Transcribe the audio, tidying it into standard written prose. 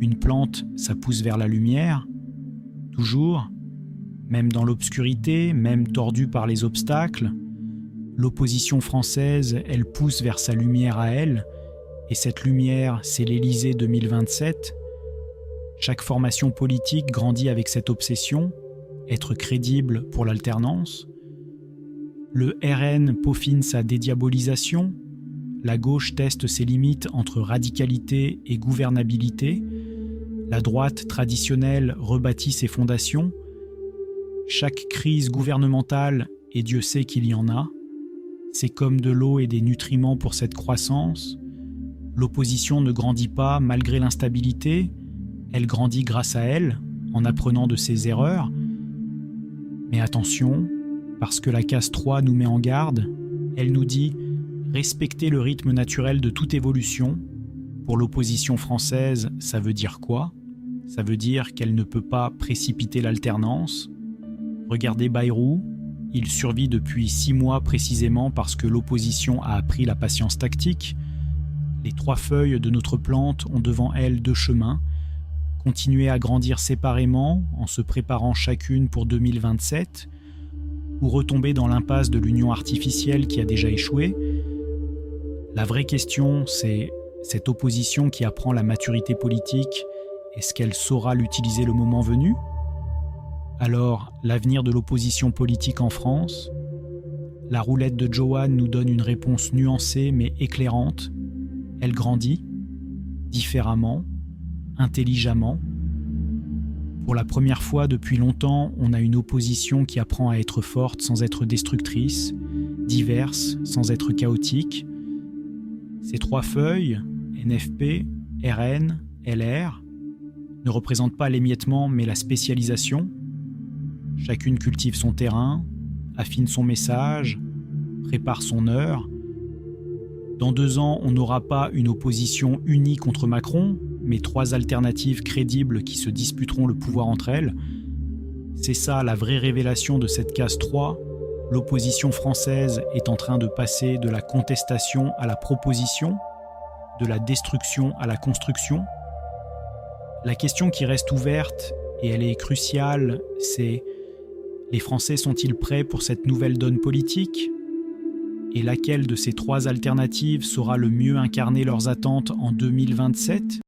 Une plante, ça pousse vers la lumière, toujours, même dans l'obscurité, même tordue par les obstacles. L'opposition française, elle pousse vers sa lumière à elle, et cette lumière, c'est l'Élysée 2027. Chaque formation politique grandit avec cette obsession, être crédible pour l'alternance. Le RN peaufine sa dédiabolisation, la gauche teste ses limites entre radicalité et gouvernabilité, la droite traditionnelle rebâtit ses fondations. Chaque crise gouvernementale, et Dieu sait qu'il y en a, c'est comme de l'eau et des nutriments pour cette croissance. L'opposition ne grandit pas malgré l'instabilité, elle grandit grâce à elle, en apprenant de ses erreurs. Mais attention, parce que la case 3 nous met en garde, elle nous dit « Respectez le rythme naturel de toute évolution ». Pour l'opposition française, ça veut dire quoi ? Ça veut dire qu'elle ne peut pas précipiter l'alternance. Regardez Bayrou, il survit depuis 6 mois précisément parce que l'opposition a appris la patience tactique. Les 3 feuilles de notre plante ont devant elles 2 chemins. Continuer à grandir séparément en se préparant chacune pour 2027, ou retomber dans l'impasse de l'union artificielle qui a déjà échoué. La vraie question, c'est cette opposition qui apprend la maturité politique, est-ce qu'elle saura l'utiliser le moment venu ? Alors, l'avenir de l'opposition politique en France ? La roulette de Johan nous donne une réponse nuancée mais éclairante. Elle grandit, différemment, intelligemment. Pour la première fois depuis longtemps, on a une opposition qui apprend à être forte sans être destructrice, diverse sans être chaotique. Ces 3 feuilles, NFP, RN, LR, ne représentent pas l'émiettement mais la spécialisation. Chacune cultive son terrain, affine son message, prépare son heure. Dans 2 ans, on n'aura pas une opposition unie contre Macron, mais 3 alternatives crédibles qui se disputeront le pouvoir entre elles. C'est ça la vraie révélation de cette case 3. L'opposition française est en train de passer de la contestation à la proposition, de la destruction à la construction. La question qui reste ouverte, et elle est cruciale, c'est: les Français sont-ils prêts pour cette nouvelle donne politique ? Et laquelle de ces 3 alternatives saura le mieux incarner leurs attentes en 2027 ?